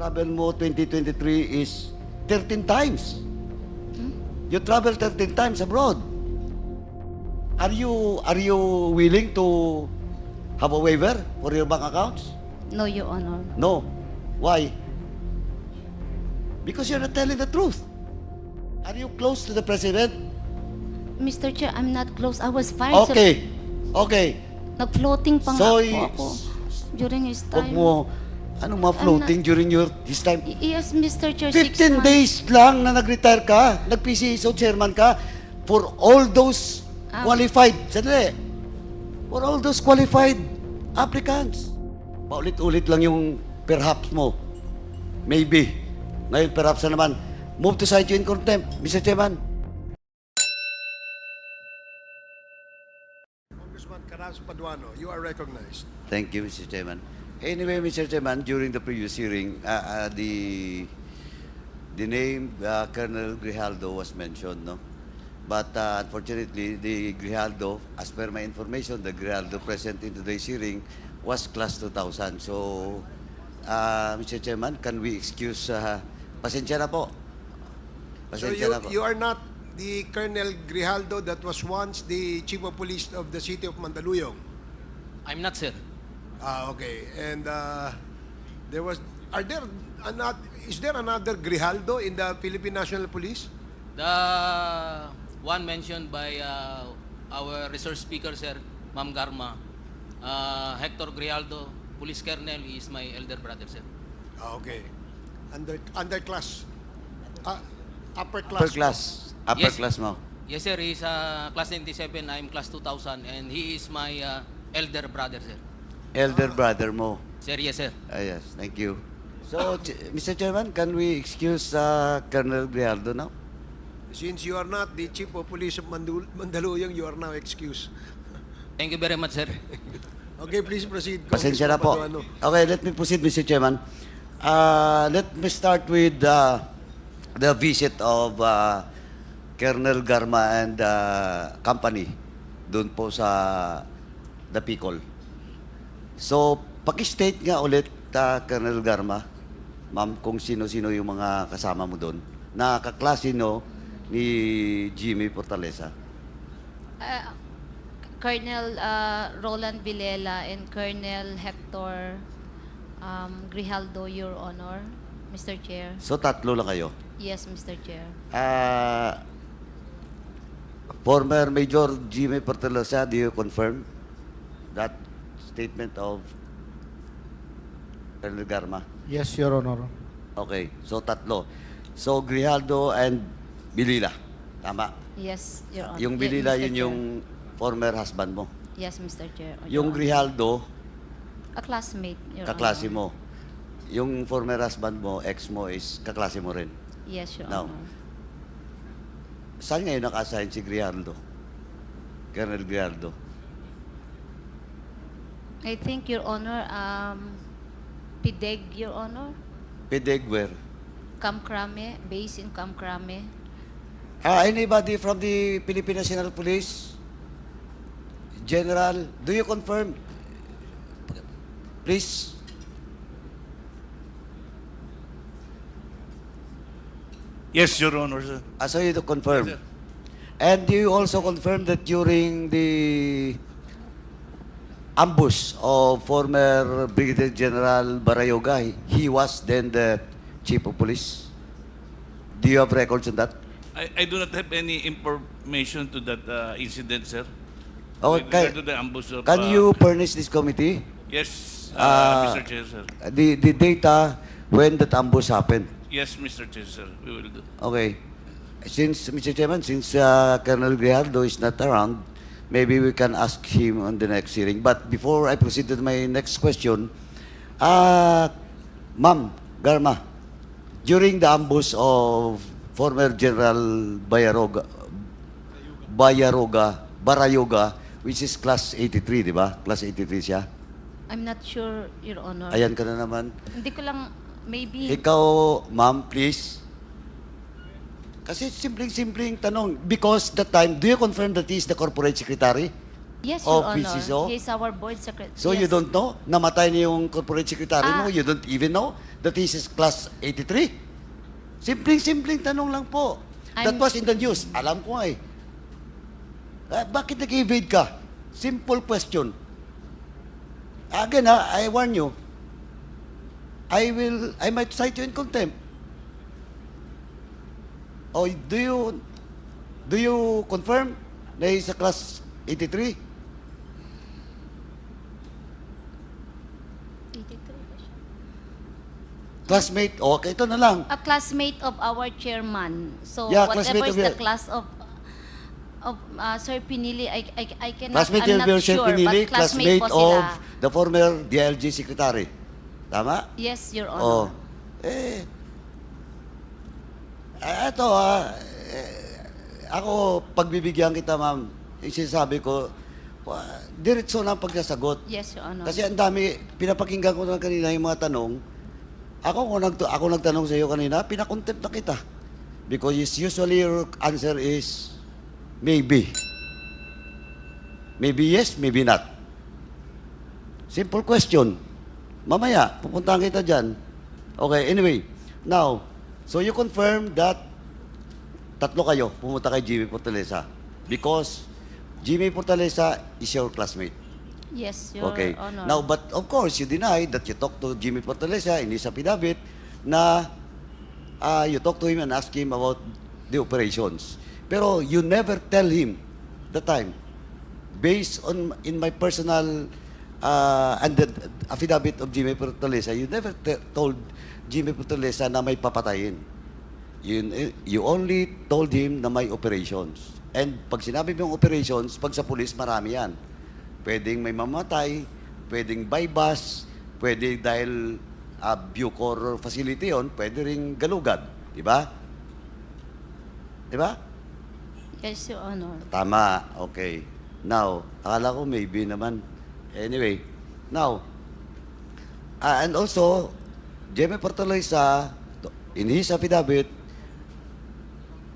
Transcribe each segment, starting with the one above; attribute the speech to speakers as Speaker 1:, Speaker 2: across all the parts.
Speaker 1: travel mo 2023 is 13 times. You travel 13 times abroad. Are you willing to have a waiver for your bank accounts?
Speaker 2: No, Your Honor.
Speaker 1: No. Why? Because you're not telling the truth. Are you close to the president?
Speaker 2: Mr. Chair, I'm not close. I was fired.
Speaker 1: Okay. Okay.
Speaker 2: Nag-floating pa nga
Speaker 1: So,
Speaker 2: po ako during his
Speaker 1: Huwag
Speaker 2: time.
Speaker 1: mo, mga floating during his time?
Speaker 2: Yes, Mr. Chair,
Speaker 1: 15
Speaker 2: 6 months.
Speaker 1: days lang na nag-retire ka, nag-PCSO chairman ka, for all those qualified, sandali, for all those qualified applicants. Paulit-ulit lang yung perhaps mo. Maybe. Ngayon, perhaps na naman. Move to cite you in contempt, Mr. Chairman.
Speaker 3: Congressman Carazo Paduano, you are recognized.
Speaker 1: Thank you, Mr. Chairman. Anyway, Mr. Chairman, during the previous hearing, the name Colonel Grijaldo was mentioned, no? But unfortunately, the Grijaldo, as per my information, the Grijaldo present in today's hearing was class 2000. So, Mr. Chairman, can we excuse, pasensya na po.
Speaker 3: So
Speaker 1: Pasensya na po.
Speaker 3: you are not the Colonel Grijaldo that was once the Chief of Police of the City of Mandaluyong?
Speaker 4: I'm not, sir.
Speaker 3: Okay. And is there another Grijaldo in the Philippine National Police?
Speaker 4: The one mentioned by our resource speaker, sir, Ma'am Garma, Hector Grijaldo, police colonel, he is my elder brother, sir.
Speaker 3: Okay. Underclass. Upper class.
Speaker 1: Upper class. Upper
Speaker 4: Yes.
Speaker 1: class mo.
Speaker 4: Yes, sir, he is class 97, I'm class 2000, and he is my elder brother, sir.
Speaker 1: Elder brother mo.
Speaker 4: Sir, yes, sir.
Speaker 1: Yes, thank you. So, Mr. Chairman, can we excuse Colonel Grijaldo now?
Speaker 3: Since you are not the Chief of Police of Mandaluyong, you are now excused.
Speaker 4: Thank you very much, sir.
Speaker 3: Okay, please proceed.
Speaker 1: Pasensya na po.
Speaker 3: Paduano.
Speaker 1: Okay, let me proceed, Mr. Chairman. Let me start with the visit of Colonel Garma and company doon po sa the Pcol. So, paki-state nga ulit, Colonel Garma, ma'am, kung sino-sino yung mga kasama mo doon, na kaklase no ni Jimmy Fortaleza.
Speaker 2: Colonel Roland Villela and Colonel Hector Grijaldo, Your Honor, Mr. Chair.
Speaker 1: So, tatlo lang kayo.
Speaker 2: Yes, Mr. Chair.
Speaker 1: Former Major Jimmy Fortaleza, do you confirm that statement of Colonel Garma?
Speaker 5: Yes, Your Honor.
Speaker 1: Okay, so tatlo. So, Grijaldo and Bilila. Tama.
Speaker 2: Yes, Your Honor.
Speaker 1: Yung
Speaker 2: Yes,
Speaker 1: Bilila,
Speaker 2: Mr.
Speaker 1: yun
Speaker 2: Chair.
Speaker 1: yung former husband mo.
Speaker 2: Yes, Mr. Chair. Your
Speaker 1: Yung
Speaker 2: Honor.
Speaker 1: Grijaldo,
Speaker 2: A classmate, Your
Speaker 1: kaklase
Speaker 2: Honor.
Speaker 1: mo. Yung former husband mo, ex mo, is kaklase mo rin.
Speaker 2: Yes, Your
Speaker 1: Now,
Speaker 2: Honor.
Speaker 1: saan ngayon naka-assign si Grijaldo? Colonel Grijaldo.
Speaker 2: I think, Your Honor, PIDEG, Your Honor,
Speaker 1: Pedegwer.
Speaker 2: Kamkrame, based in Kamkrame.
Speaker 1: Anybody from the Philippine National Police? General, do you confirm? Please.
Speaker 6: Yes, Your Honor, sir.
Speaker 1: So you to confirm.
Speaker 6: Yes, sir.
Speaker 1: And do you also confirm that during the ambush of former Brigadier General Barayoga, he was then the Chief of Police? Do you have records on that?
Speaker 6: I do not have any information to that incident, sir.
Speaker 1: Okay.
Speaker 6: With regard to the ambush of,
Speaker 1: Can you furnish this committee
Speaker 6: Yes,
Speaker 1: Ah.
Speaker 6: Mr. Chair, sir.
Speaker 1: the data when that ambush happened?
Speaker 6: Yes, Mr. Chair, sir. We will do.
Speaker 1: Okay. Since, Mr. Chairman, since Colonel Grijaldo is not around, maybe we can ask him on the next hearing. But before I proceed to my next question, Ma'am Garma, during the ambush of former General Barayoga, which is class 83, di ba? Class 83 siya.
Speaker 2: I'm not sure, Your Honor.
Speaker 1: Ayan ka na naman.
Speaker 2: Hindi ko lang, maybe.
Speaker 1: Ikaw, ma'am, please. Kasi simpleng-simpleng tanong. Because that time, do you confirm that he is the corporate secretary?
Speaker 2: Yes, Your Honor.
Speaker 1: PCSO?
Speaker 2: He's our board secretary.
Speaker 1: So you don't know? Namatay na yung corporate secretary mo? You don't even know that he's class 83? Simpleng tanong lang po. That was in the news. Alam ko nga eh. Bakit nag-evade ka? Simple question. Again I warn you. I might cite you in contempt. Oh, do you confirm na he's a class 83?
Speaker 2: 83 ba siya?
Speaker 1: Classmate? Okay, ito na lang.
Speaker 2: A classmate of our chairman. So
Speaker 1: Yeah,
Speaker 2: whatever
Speaker 1: classmate
Speaker 2: is
Speaker 1: of
Speaker 2: the
Speaker 1: your-
Speaker 2: class of Sir Pinili, I cannot,
Speaker 1: Classmate
Speaker 2: I'm
Speaker 1: of
Speaker 2: not
Speaker 1: your
Speaker 2: sure,
Speaker 1: Pinili,
Speaker 2: but classmate
Speaker 1: classmate
Speaker 2: po sila.
Speaker 1: of the former DILG secretary. Tama?
Speaker 2: Yes, Your
Speaker 1: Oh.
Speaker 2: Honor.
Speaker 1: Ito ako, pagbibigyan kita, ma'am, sinasabi ko, diretso na ang pagsasagot.
Speaker 2: Yes, Your Honor.
Speaker 1: Kasi ang dami, pinapakinggan ko na kanina yung mga tanong. Ako nagtanong sa iyo kanina, pinakontempt na kita. Because usually your answer is maybe. Maybe yes, maybe not. Simple question. Mamaya, pupuntahan kita dyan. Okay, anyway. Now, so you confirm that tatlo kayo pumunta kay Jimmy Fortaleza because Jimmy Fortaleza is your classmate.
Speaker 2: Yes, Your
Speaker 1: Okay.
Speaker 2: Honor.
Speaker 1: Now, but of course, you deny that you talked to Jimmy Fortaleza in his affidavit na you talked to him and asked him about the operations. Pero you never tell him the time. Based on in my personal and the affidavit of Jimmy Fortaleza, you never told Jimmy Fortaleza na may papatayin. You only told him na may operations. And pag sinabi mo yung operations, pag sa police, marami yan. Pwedeng may mamatay, pwedeng bypass, pwede dahil Bucor facility yon, pwede ring galugad. Di ba? Di ba?
Speaker 2: Yes, Your Honor.
Speaker 1: Tama. Okay. Now, akala ko maybe naman. Anyway, now, and also, Jimmy Fortaleza, in his affidavit,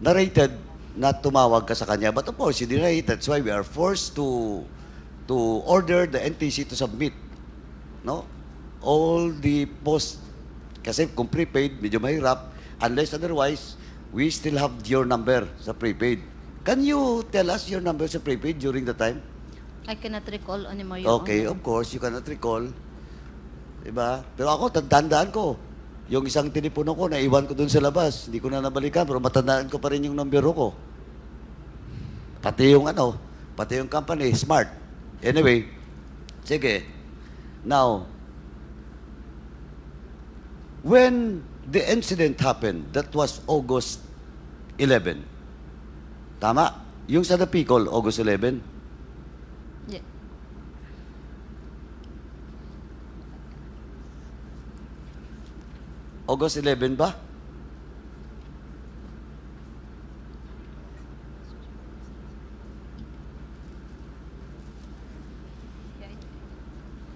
Speaker 1: narrated na tumawag ka sa kanya. But of course, you denied. That's why we are forced to order the NTC to submit, no? All the post, kasi kung prepaid, medyo mahirap. Unless otherwise, we still have your number sa prepaid. Can you tell us your number sa prepaid during the time?
Speaker 2: I cannot recall anymore, Your
Speaker 1: Okay,
Speaker 2: Honor.
Speaker 1: of course, you cannot recall. Diba? Pero ako, tandaan ko. Yung isang telepono ko, naiwan ko dun sa labas. Hindi ko na nabalikan, pero matandaan ko pa rin yung numero ko. Pati yung pati yung company, smart. Anyway, sige. Now, when the incident happened, that was August 11. Tama? Yung sa Pcol, August 11.
Speaker 2: Yeah.
Speaker 1: August 11 ba?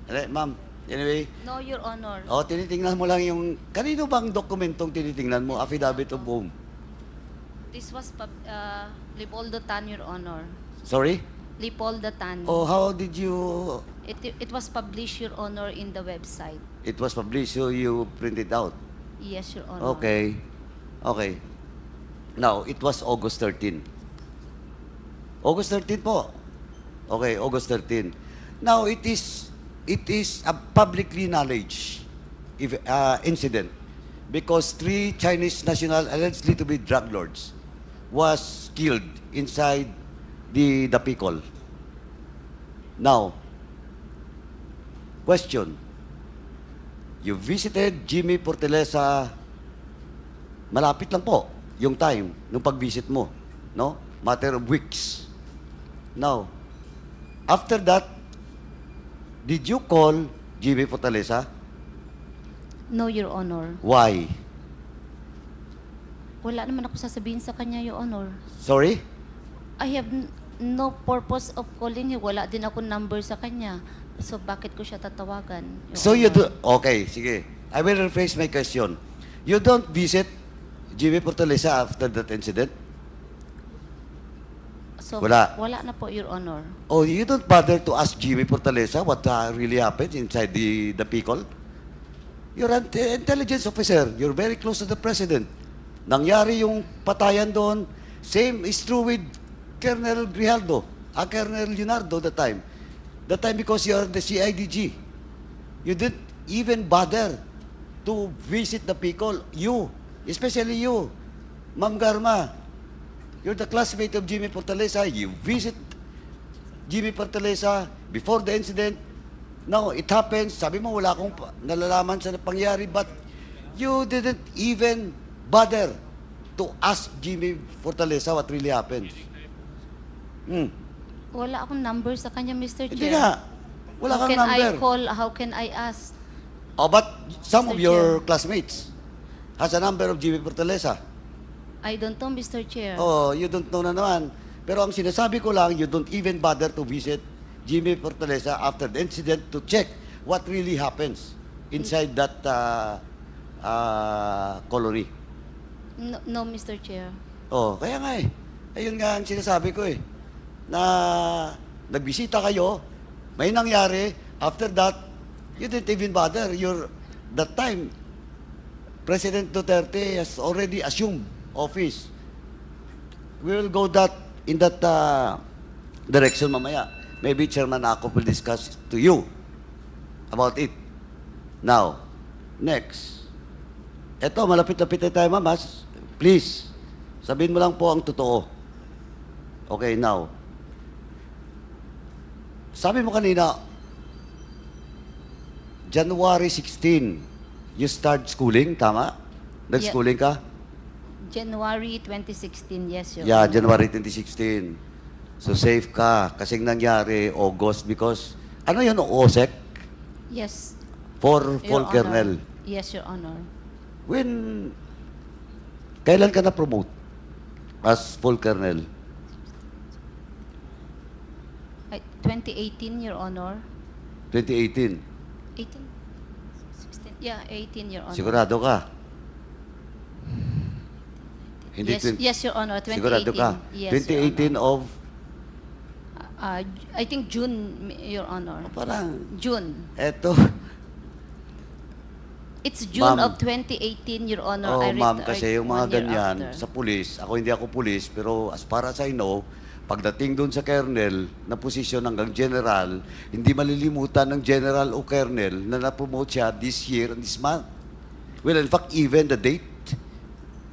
Speaker 1: Ma'am, anyway,
Speaker 2: No, Your Honor.
Speaker 1: tinitingnan mo lang yung, kanino bang dokumentong tinitingnan mo? Affidavit of whom?
Speaker 2: This was Leopoldo Tan, Your Honor.
Speaker 1: Sorry?
Speaker 2: Leopoldo Tan.
Speaker 1: Oh, how did you,
Speaker 2: It was published, Your Honor, in the website.
Speaker 1: it was published, so you printed out?
Speaker 2: Yes, Your Honor.
Speaker 1: Okay. Okay. Now, it was August 13. August 13 po. Okay, August 13. Now, it is a publicly knowledge incident because 3 Chinese national allegedly to be drug lords was killed inside the Pcol. Now, question. You visited Jimmy Fortaleza, malapit lang po yung time nung pag-visit mo, no? Matter of weeks. Now, after that, did you call Jimmy Fortaleza?
Speaker 2: No, Your Honor.
Speaker 1: Why?
Speaker 2: Wala naman ako sasabihin sa kanya, Your Honor.
Speaker 1: Sorry?
Speaker 2: I have no purpose of calling him. Wala din ako number sa kanya. So, bakit ko siya tatawagan? Your
Speaker 1: So you
Speaker 2: Honor?
Speaker 1: do, okay, sige. I will rephrase my question. You don't visit Jimmy Fortaleza after that incident?
Speaker 2: So,
Speaker 1: Wala.
Speaker 2: wala na po, Your Honor.
Speaker 1: Oh, you don't bother to ask Jimmy Fortaleza what really happens inside the Pcol? You're an intelligence officer. You're very close to the president. Nangyari yung patayan doon. Same is true with Colonel Grijaldo, Colonel Leonardo that time. That time because you're the CIDG. You didn't even bother to visit the Pcol. You, especially you, Ma'am Garma. You're the classmate of Jimmy Fortaleza. You visit Jimmy Fortaleza before the incident. Now, it happens. Sabi mo, wala akong nalalaman sa pangyari, but you didn't even bother to ask Jimmy Fortaleza what really happened.
Speaker 2: Wala akong number sa kanya, Mr. Chair.
Speaker 1: Hindi nga. Wala
Speaker 2: How
Speaker 1: kang
Speaker 2: can
Speaker 1: number.
Speaker 2: I call? How can I ask?
Speaker 1: Oh, but some
Speaker 2: Mr.
Speaker 1: of your classmates has a number of Jimmy Fortaleza.
Speaker 2: I don't know, Mr. Chair.
Speaker 1: Oh, you don't know na naman. Pero ang sinasabi ko lang, you don't even bother to visit Jimmy Fortaleza after the incident to check what really happens inside that colony.
Speaker 2: No, no, Mr. Chair.
Speaker 1: Oh, kaya nga eh. Ayun nga ang sinasabi ko eh. Na nagbisita kayo, may nangyari, after that, you didn't even bother. That time, President Duterte has already assumed office. We will go in that direction mamaya. Maybe Chairman Akop will discuss to you about it. Now, next. Eto, malapit-lapit na tayo, mamas. Please, sabihin mo lang po ang totoo. Okay, now. Sabi mo kanina, January 16, you start schooling, tama? Nag-schooling ka?
Speaker 2: January 2016, yes, Your
Speaker 1: Yeah,
Speaker 2: Honor.
Speaker 1: January 2016. So safe ka. Kasing nangyari, August, because, ano yun, OSEC?
Speaker 2: Yes,
Speaker 1: For full
Speaker 2: Your
Speaker 1: kernel.
Speaker 2: Honor. Yes, Your Honor.
Speaker 1: Kailan ka na-promote as full kernel?
Speaker 2: 2018, Your Honor.
Speaker 1: 2018.
Speaker 2: 18? 16? Yeah, 18, Your Honor.
Speaker 1: Sigurado ka? Hindi
Speaker 2: Yes,
Speaker 1: 20
Speaker 2: yes, Your Honor. 2018.
Speaker 1: Sigurado ka?
Speaker 2: Yes,
Speaker 1: 2018
Speaker 2: Your
Speaker 1: of,
Speaker 2: Honor. I think June, Your Honor.
Speaker 1: parang,
Speaker 2: June.
Speaker 1: eto.
Speaker 2: It's June
Speaker 1: Ma'am.
Speaker 2: of 2018, Your Honor.
Speaker 1: Oh,
Speaker 2: I
Speaker 1: ma'am,
Speaker 2: retired
Speaker 1: kasi yung mga
Speaker 2: 1 year
Speaker 1: ganyan,
Speaker 2: after.
Speaker 1: sa pulis, hindi ako pulis, pero as far as I know, pagdating doon sa kernel, na posisyon hanggang general, hindi malilimutan ng general o kernel na na-promote siya this year and this month. Well, in fact, even the date,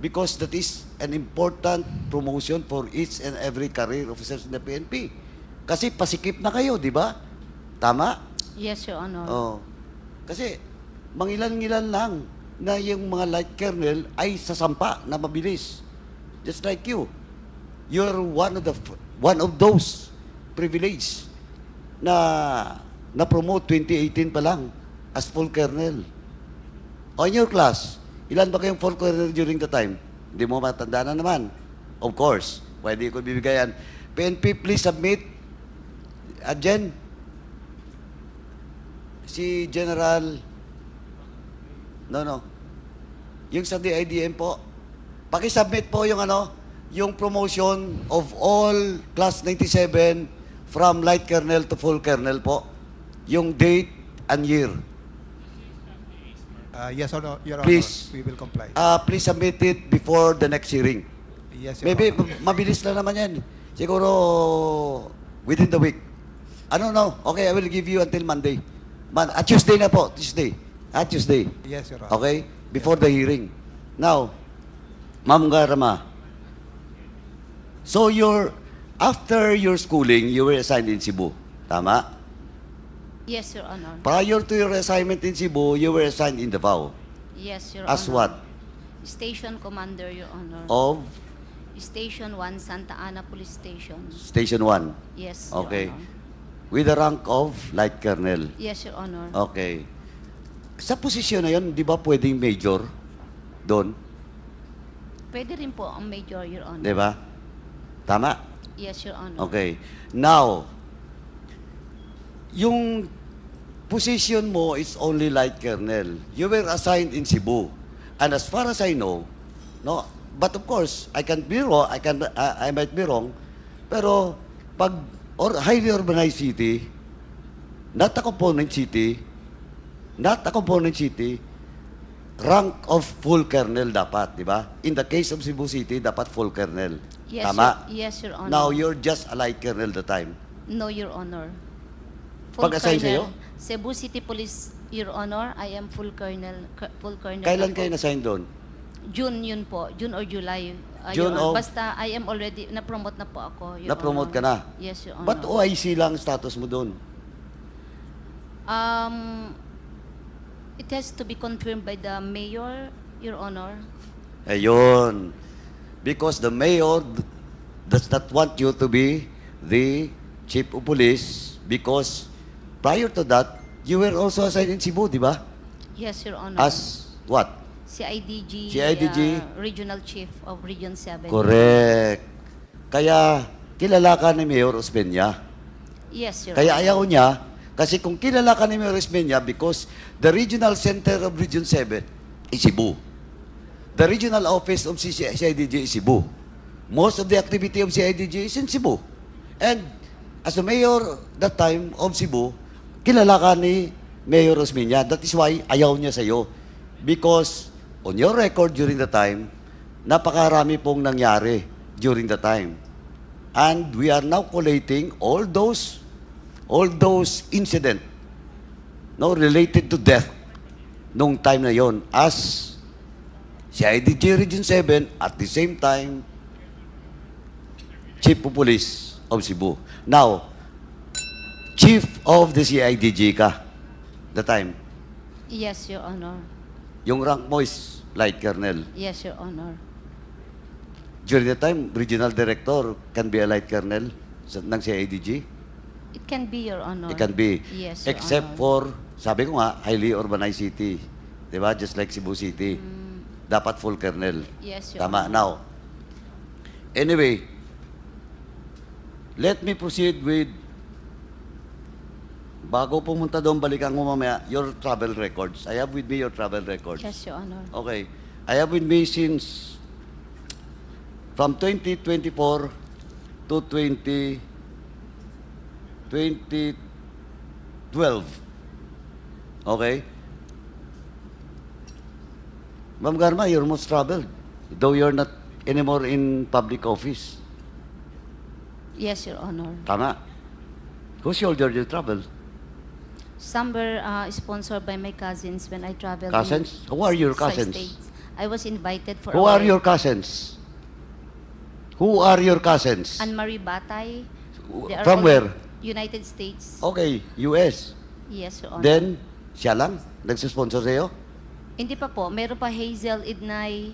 Speaker 1: because that is an important promotion for each and every career officers in the PNP. Kasi pasikip na kayo, di ba? Tama?
Speaker 2: Yes, Your Honor.
Speaker 1: Oh. Kasi mangilan-ngilan lang na yung mga light kernel ay sasampa na mabilis. Just like you. You're one of those privileged na promote 2018 pa lang as full kernel. On your class, ilan ba kayong full kernel during the time? Hindi mo matanda na naman. Of course, pwede ko bibigayan. PNP, please submit. Jen, si General, no. Yung sa DIDM po, pakisubmit po yung yung promotion of all class 97 from light kernel to full kernel po. Yung date and year.
Speaker 3: Yes, Your Honor.
Speaker 1: Please.
Speaker 3: We will comply.
Speaker 1: Please submit it before the next hearing.
Speaker 3: Yes, Your
Speaker 1: Maybe
Speaker 3: Honor.
Speaker 1: mabilis lang naman yan. Siguro within the week. No. Okay, I will give you until Monday. Tuesday na po. Tuesday. Tuesday.
Speaker 3: Yes, Your Honor.
Speaker 1: Okay? Before the hearing. Now, Ma'am Garma, so after your schooling, you were assigned in Cebu. Tama?
Speaker 2: Yes, Your Honor.
Speaker 1: Prior to your assignment in Cebu, you were assigned in Davao.
Speaker 2: Yes, Your
Speaker 1: As
Speaker 2: Honor.
Speaker 1: what?
Speaker 2: Station Commander, Your Honor.
Speaker 1: Of
Speaker 2: Station 1, Santa Ana Police Station.
Speaker 1: Station 1.
Speaker 2: Yes, Your
Speaker 1: Okay.
Speaker 2: Honor.
Speaker 1: With the rank of light colonel.
Speaker 2: Yes, Your Honor.
Speaker 1: Okay. Sa posisyon na yun, di ba pwedeng major doon?
Speaker 2: Pwede rin po ang Major, Your Honor.
Speaker 1: Di ba? Tama?
Speaker 2: Yes, Your Honor.
Speaker 1: Okay. Now, yung position mo is only light colonel. You were assigned in Cebu. And as far as I know, no, but of course, I can be wrong, I might be wrong, Pero pag highly urbanized city, not a component city, rank of full kernel dapat, di ba? In the case of Cebu City, dapat full kernel.
Speaker 2: Yes,
Speaker 1: Tama?
Speaker 2: Yes, Your Honor.
Speaker 1: Now, you're just a light kernel the time.
Speaker 2: No, Your Honor.
Speaker 1: Pag-assign sa'yo?
Speaker 2: Cebu City Police, Your Honor, I am full colonel. Full colonel.
Speaker 1: Kailan
Speaker 2: na po.
Speaker 1: kayo na-sign doon?
Speaker 2: June yun po. June or July.
Speaker 1: June
Speaker 2: Your Honor.
Speaker 1: of-
Speaker 2: Basta I am already, na-promote na po ako, Your
Speaker 1: Na-promote ka
Speaker 2: Honor.
Speaker 1: na?
Speaker 2: Yes, Your Honor.
Speaker 1: Ba't OIC lang status mo doon?
Speaker 2: It has to be confirmed by the mayor, Your Honor.
Speaker 1: Ayun. Because the mayor does not want you to be the chief of police because prior to that, you were also assigned in Cebu, di ba?
Speaker 2: Yes, Your Honor.
Speaker 1: As what?
Speaker 2: CIDG,
Speaker 1: CIDG?
Speaker 2: Regional Chief of Region 7.
Speaker 1: Correct. Kaya kilala ka ni Mayor Osmeña.
Speaker 2: Yes, Your
Speaker 1: Kaya
Speaker 2: Honor.
Speaker 1: ayaw niya, kasi kung kilala ka ni Mayor Osmeña because the regional center of Region 7 is Cebu. The regional office of CIDG is Cebu. Most of the activity of CIDG is in Cebu. And as the mayor that time of Cebu, kilala ka ni Mayor Osmeña. That is why ayaw niya sa'yo. Because on your record during the time, napakarami pong nangyari during the time. And we are now collating all those incident related to death nung time na yon as CIDG Region 7 at the same time Chief of Police of Cebu. Now, Chief of the CIDG ka the time.
Speaker 2: Yes, Your Honor.
Speaker 1: Yung rank mo is Light Colonel.
Speaker 2: Yes, Your Honor.
Speaker 1: During the time, Regional Director can be a Light Colonel ng CIDG.
Speaker 2: It can be, Your Honor.
Speaker 1: It can be.
Speaker 2: Yes, Your
Speaker 1: Except
Speaker 2: Honor.
Speaker 1: for, sabi ko nga, highly urbanized city. Diba? Just like Cebu City. Dapat full kernel.
Speaker 2: Yes, Your
Speaker 1: Tama.
Speaker 2: Honor.
Speaker 1: Now, anyway, let me proceed with, bago pumunta doon, balikan ko mamaya, your travel records. I have with me your travel records.
Speaker 2: Yes, Your Honor.
Speaker 1: Okay. I have with me since from 2024 to 2012. Okay? Ma'am Garma, you're most traveled, though you're not anymore in public office.
Speaker 2: Yes, Your Honor.
Speaker 1: Tama. Whose shoulder you travel?
Speaker 2: Some were sponsored by my cousins when I traveled.
Speaker 1: Cousins? Who are your
Speaker 2: five
Speaker 1: cousins?
Speaker 2: states. I was invited for
Speaker 1: Who
Speaker 2: a
Speaker 1: are
Speaker 2: work-
Speaker 1: your cousins? Who are your cousins?
Speaker 2: Anne-Marie Batay. They are
Speaker 1: From
Speaker 2: all
Speaker 1: where?
Speaker 2: United States.
Speaker 1: Okay, US.
Speaker 2: Yes, Your Honor.
Speaker 1: Then, siya lang? Nagsisponsor sa'yo?
Speaker 2: Hindi pa po. Meron pa Hazel Idnay.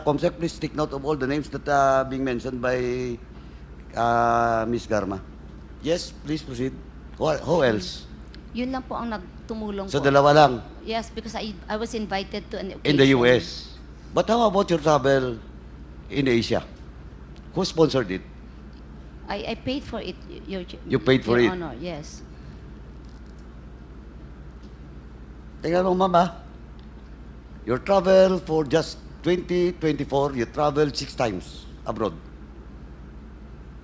Speaker 1: Comsec, please take note of all the names that being mentioned by Ms. Garma. Yes, please proceed. Who else?
Speaker 2: Yun lang po ang nagtumulong
Speaker 1: So,
Speaker 2: po.
Speaker 1: dalawa lang
Speaker 2: Yes, because I was invited to an occasion.
Speaker 1: in the US. But how about your travel in Asia? Who sponsored it?
Speaker 2: I paid for it,
Speaker 1: You paid for
Speaker 2: Your
Speaker 1: it?
Speaker 2: Honor, yes.
Speaker 1: Tingnan mo, mama. Your travel for just 2024, you traveled 6 times abroad.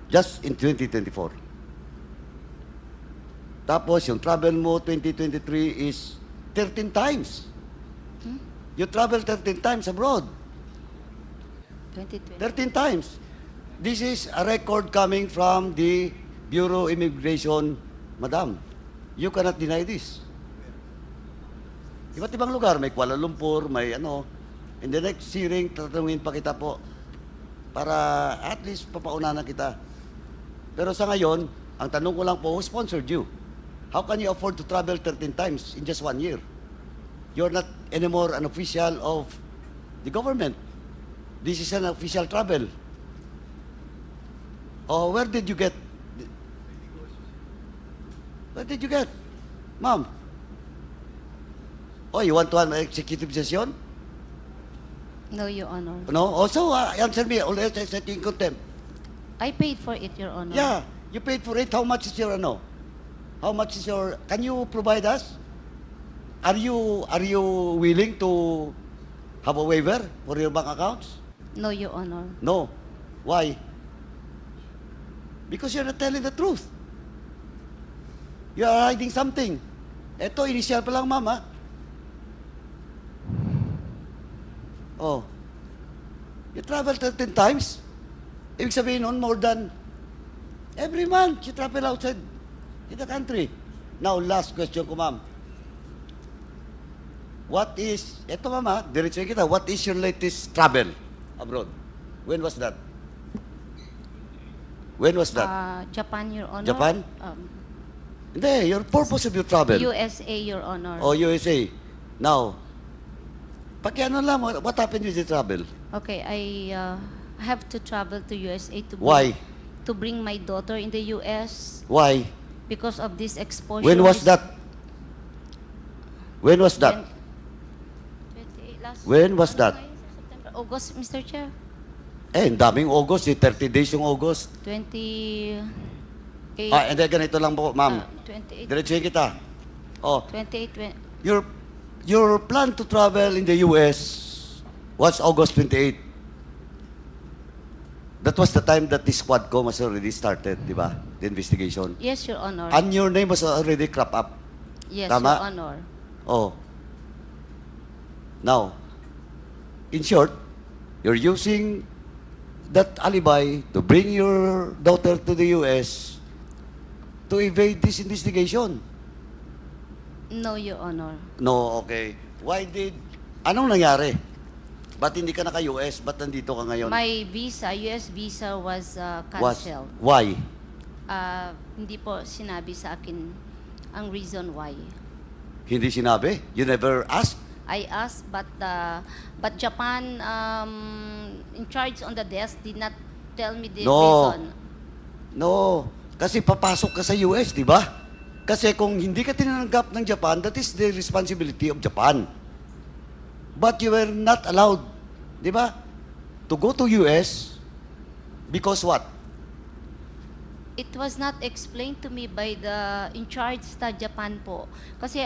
Speaker 1: Just in 2024. Tapos, yung travel mo 2023 is 13 times. You travel 13 times abroad.
Speaker 2: 2020.
Speaker 1: 13 times. This is a record coming from the Bureau of Immigration, Madam. You cannot deny this. Iba't ibang lugar, may Kuala Lumpur, may ano. In the next hearing, tatanungin pa kita po para at least papaunanan kita. Pero sa ngayon, ang tanong ko lang po, who sponsored you? How can you afford to travel 13 times in just 1 year? You're not anymore an official of the government. This is an official travel. Oh, where did you get? Where did you get? Ma'am? Oh, you want to have an executive session?
Speaker 2: No, Your Honor.
Speaker 1: No? Also, answer me. Or else I set you in contempt.
Speaker 2: I paid for it, Your Honor.
Speaker 1: Yeah, you paid for it. How much is your ano? How much is your? Can you provide us? Are you willing to have a waiver for your bank accounts?
Speaker 2: No, Your Honor.
Speaker 1: No. Why? Because you're not telling the truth. You are hiding something. Ito, initial pa lang, ma'am, ha? Oh. You travel 13 times? Ibig sabihin nun, more than every month you travel outside in the country. Now, last question ko, ma'am. What is, eto ma'am, ha? Diretso kita, what is your latest travel abroad? When was that? When was that?
Speaker 2: Japan, Your Honor.
Speaker 1: Japan? Hindi, your purpose of your travel.
Speaker 2: USA, Your Honor.
Speaker 1: O USA. Now, pakiano lang, what happened with the travel?
Speaker 2: Okay, I have to travel to USA to
Speaker 1: Why?
Speaker 2: to bring my daughter in the US
Speaker 1: Why?
Speaker 2: because of this exposure.
Speaker 1: When was that? When was that?
Speaker 2: 28 last,
Speaker 1: When was
Speaker 2: ano
Speaker 1: that?
Speaker 2: ngayon, September, August, Mr. Chair.
Speaker 1: Ang daming August, 30 days yung August.
Speaker 2: 28.
Speaker 1: Hindi, ganito lang po, ma'am.
Speaker 2: 28.
Speaker 1: Diretso kita. Oh,
Speaker 2: 28.
Speaker 1: your plan to travel in the US was August 28. That was the time that this Quadcom was already started, di ba? The investigation.
Speaker 2: Yes, Your Honor.
Speaker 1: And your name was already crop up.
Speaker 2: Yes,
Speaker 1: Tama?
Speaker 2: Your Honor.
Speaker 1: Oh. Now, in short, you're using that alibi to bring your daughter to the US to evade this investigation.
Speaker 2: No, Your Honor.
Speaker 1: No, okay. Why did... Anong nangyari? Ba't hindi ka naka-US? Ba't nandito ka ngayon?
Speaker 2: My visa, US visa was canceled.
Speaker 1: Why?
Speaker 2: Hindi po sinabi sa akin ang reason why.
Speaker 1: Hindi sinabi? You never asked?
Speaker 2: I asked, but Japan in charge on the desk did not tell me the
Speaker 1: No.
Speaker 2: reason.
Speaker 1: No. Kasi papasok ka sa US, di ba? Kasi kung hindi ka tinanggap ng Japan, that is the responsibility of Japan. But you were not allowed, di ba, to go to US because what?
Speaker 2: It was not explained to me by the in charge sa Japan po. Kasi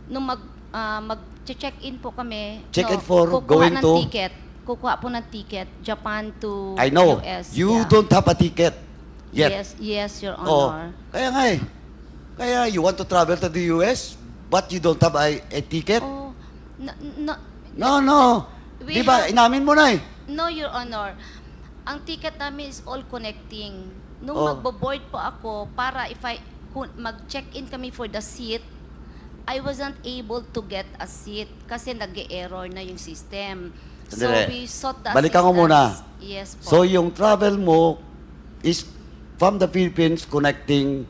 Speaker 2: nung mag-check-in po kami,
Speaker 1: Check-in for
Speaker 2: kukuha
Speaker 1: going
Speaker 2: ng
Speaker 1: to?
Speaker 2: ticket. Kukuha po ng ticket, Japan to
Speaker 1: I know.
Speaker 2: US.
Speaker 1: You
Speaker 2: yeah.
Speaker 1: don't have a ticket yet.
Speaker 2: Yes, Your
Speaker 1: Oh,
Speaker 2: Honor.
Speaker 1: kaya nga eh. Kaya you want to travel to the US, but you don't have a ticket?
Speaker 2: Oh, no,
Speaker 1: No.
Speaker 2: We
Speaker 1: Di ba,
Speaker 2: have-
Speaker 1: inamin mo na eh.
Speaker 2: No, Your Honor. Ang ticket namin is all connecting. Nung
Speaker 1: Oh.
Speaker 2: magbo-board po ako, para kung mag-check-in kami for the seat, I wasn't able to get a seat kasi nag-error na yung system. So
Speaker 1: Sandali.
Speaker 2: we sought the
Speaker 1: Balikan ko
Speaker 2: assistance.
Speaker 1: muna.
Speaker 2: Yes po.
Speaker 1: So yung travel mo is from the Philippines connecting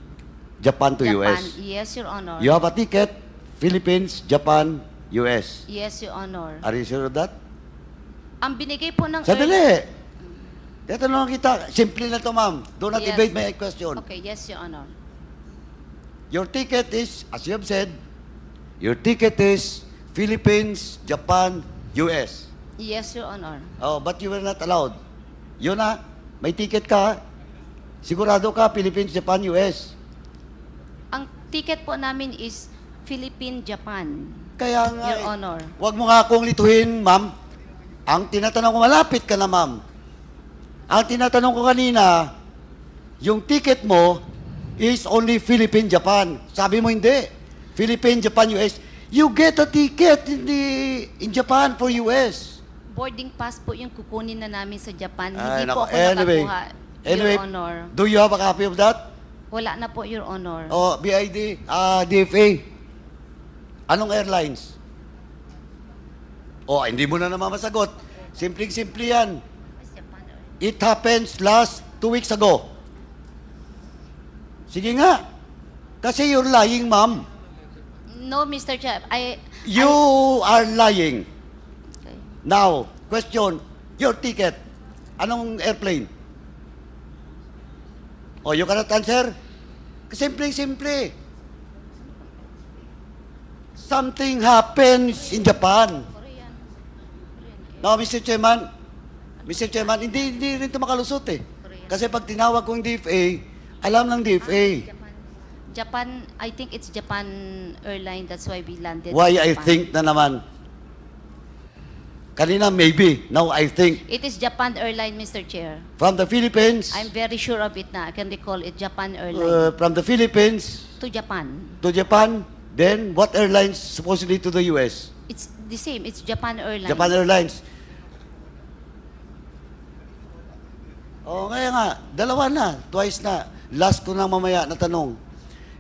Speaker 1: Japan to
Speaker 2: Japan.
Speaker 1: US.
Speaker 2: Yes, Your Honor.
Speaker 1: You have a ticket, Philippines, Japan, US.
Speaker 2: Yes, Your Honor.
Speaker 1: Are you sure of that?
Speaker 2: Ang binigay po ng...
Speaker 1: Sandali! Tatanong kita, simple na to ma'am. Do not
Speaker 2: Yes.
Speaker 1: evade my question.
Speaker 2: Okay, yes, Your Honor.
Speaker 1: Your ticket is, as you have said, your ticket is Philippines, Japan, US.
Speaker 2: Yes, Your Honor.
Speaker 1: Oh, but you were not allowed. Yun na, may ticket ka, sigurado ka, Philippines, Japan, US.
Speaker 2: Ang ticket po namin is Philippine, Japan.
Speaker 1: Kaya nga,
Speaker 2: Your Honor.
Speaker 1: Huwag mo nga akong lituhin, ma'am. Ang tinatanong ko, malapit ka na, ma'am. Ang tinatanong ko kanina, yung ticket mo is only Philippine, Japan. Sabi mo hindi. Philippine, Japan, US. You get a ticket in Japan for US.
Speaker 2: Boarding pass po yung kukunin na namin sa Japan.
Speaker 1: Ay,
Speaker 2: Hindi po
Speaker 1: nako.
Speaker 2: ako nakakuha,
Speaker 1: Anyway,
Speaker 2: Your Honor.
Speaker 1: do you have a copy of that?
Speaker 2: Wala na po, Your Honor.
Speaker 1: O, BID, DFA. Anong airlines? O, hindi mo na naman masagot. Simpleng-simple yan. It happens last 2 weeks ago. Sige nga. Kasi you're lying, ma'am.
Speaker 2: No, Mr. Chair.
Speaker 1: You are lying.
Speaker 2: Okay.
Speaker 1: Now, question, your ticket. Anong airplane? O, you cannot answer? Simpleng-simple. Something happens in Japan.
Speaker 2: Korean.
Speaker 1: No, Mr. Chairman, hindi rin ito makalusot eh. Kasi pag tinawag ko yung DFA, alam ng DFA.
Speaker 2: Japan, I think it's Japan airline. That's why we landed
Speaker 1: Why
Speaker 2: in
Speaker 1: I
Speaker 2: Japan.
Speaker 1: think na naman. Kanina, maybe. Now, I think.
Speaker 2: It is Japan Airline, Mr. Chair.
Speaker 1: From the Philippines,
Speaker 2: I'm very sure of it na. I can recall it, Japan Airline.
Speaker 1: from the Philippines
Speaker 2: To Japan.
Speaker 1: to Japan, then what airlines supposedly to the US?
Speaker 2: It's the same. It's Japan Airlines.
Speaker 1: Japan Airlines. Oh, kaya nga, dalawa na, twice na. Last ko na mamaya na tanong.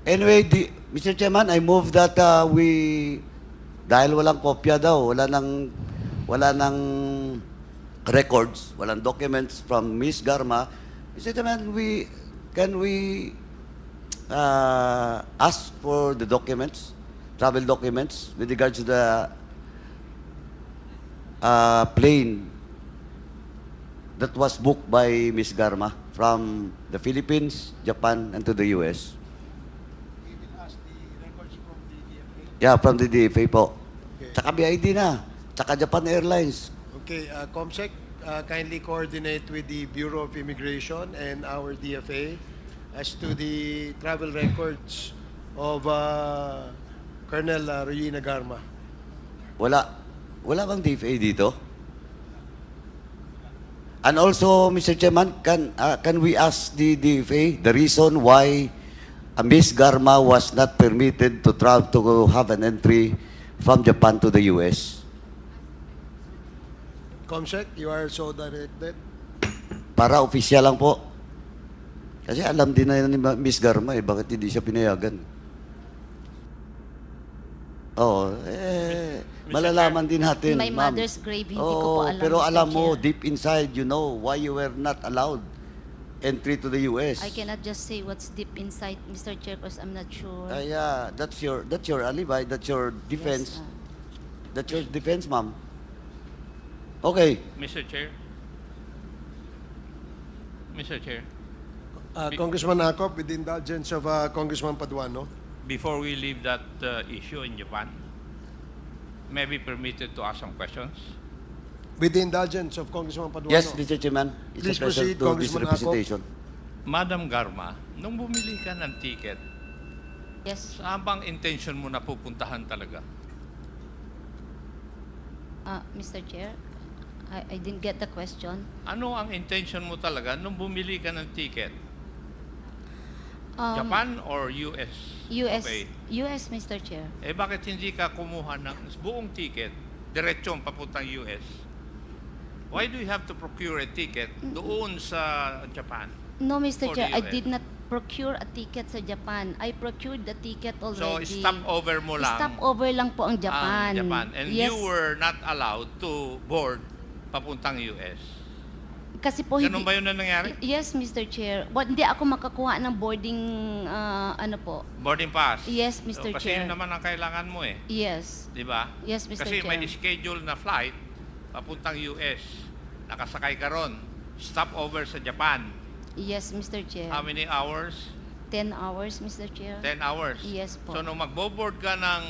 Speaker 1: Anyway, Mr. Chairman, I move that dahil walang kopya daw, wala nang records, walang documents from Ms. Garma, Mr. Chairman, can we ask for the documents, travel documents, with regards to the plane that was booked by Ms. Garma from the Philippines, Japan, and to the US.
Speaker 3: We will ask the records from the DFA.
Speaker 1: Yeah, from the DFA po.
Speaker 3: Okay.
Speaker 1: Tsaka BID na. Tsaka Japan Airlines.
Speaker 3: Okay, COMSEC, kindly coordinate with the Bureau of Immigration and our DFA as to the travel records of Colonel Royina Garma.
Speaker 1: Wala. Wala bang DFA dito? And also, Mr. Chairman, can we ask the DFA the reason why Ms. Garma was not permitted to travel to have an entry from Japan to the US?
Speaker 3: COMSEC, you are so directed.
Speaker 1: Para opisyal lang po. Kasi alam din na ni Ms. Garma bakit hindi siya pinayagan. Oo, malalaman din natin,
Speaker 2: In my
Speaker 1: ma'am.
Speaker 2: mother's grave, hindi ko po alam,
Speaker 1: Pero
Speaker 2: Mr.
Speaker 1: alam mo,
Speaker 2: Chair.
Speaker 1: deep inside, you know why you were not allowed entry to the US.
Speaker 2: I cannot just say what's deep inside, Mr. Chair, because I'm not sure.
Speaker 1: Yeah, that's your alibi, that's your defense.
Speaker 2: Yes,
Speaker 1: That's your defense, ma'am. Okay.
Speaker 6: Mr. Chair. Mr. Chair,
Speaker 3: Congressman Acop, with the indulgence of Congressman Paduano.
Speaker 6: before we leave that issue in Japan, may I be permitted to ask some questions?
Speaker 3: With the indulgence of Congressman Paduano.
Speaker 1: Yes, Mr. Chairman. It's
Speaker 3: Please
Speaker 1: a pleasure
Speaker 3: proceed,
Speaker 1: to this
Speaker 3: Congressman
Speaker 1: representation.
Speaker 6: Madam Garma, nung bumili ka ng ticket,
Speaker 2: Yes,
Speaker 6: saan bang intention mo na pupuntahan talaga?
Speaker 2: Mr. Chair, I didn't get the question.
Speaker 6: Ano ang intention mo talaga nung bumili ka ng ticket?
Speaker 2: Um,
Speaker 6: Japan or US?
Speaker 2: US,
Speaker 6: Okay.
Speaker 2: US, Mr. Chair.
Speaker 6: Eh bakit hindi ka kumuha ng buong ticket, diretsong papuntang US? Why do you have to procure a ticket doon sa Japan?
Speaker 2: No, Mr.
Speaker 6: For
Speaker 2: Chair,
Speaker 6: the
Speaker 2: I
Speaker 6: US.
Speaker 2: did not procure a ticket sa Japan. I procured the ticket
Speaker 6: So,
Speaker 2: already.
Speaker 6: stopover mo lang
Speaker 2: Stopover lang po ang Japan.
Speaker 6: ang Japan. And
Speaker 2: yes,
Speaker 6: you were not allowed to board papuntang US.
Speaker 2: kasi po
Speaker 6: Ganun ba yun na nangyari?
Speaker 2: Yes, Mr. Chair. Hindi ako makakuha ng boarding, ano po.
Speaker 6: Boarding pass?
Speaker 2: Yes, Mr.
Speaker 6: Kasi
Speaker 2: Chair.
Speaker 6: yun naman ang kailangan mo eh.
Speaker 2: Yes.
Speaker 6: Di ba?
Speaker 2: Yes, Mr.
Speaker 6: Kasi
Speaker 2: Chair.
Speaker 6: may schedule na flight papuntang US. Nakasakay ka ron. Stopover sa Japan.
Speaker 2: Yes, Mr. Chair.
Speaker 6: How many hours?
Speaker 2: 10 hours, Mr. Chair.
Speaker 6: 10 hours.
Speaker 2: Yes po.
Speaker 6: So nung magbo-board ka ng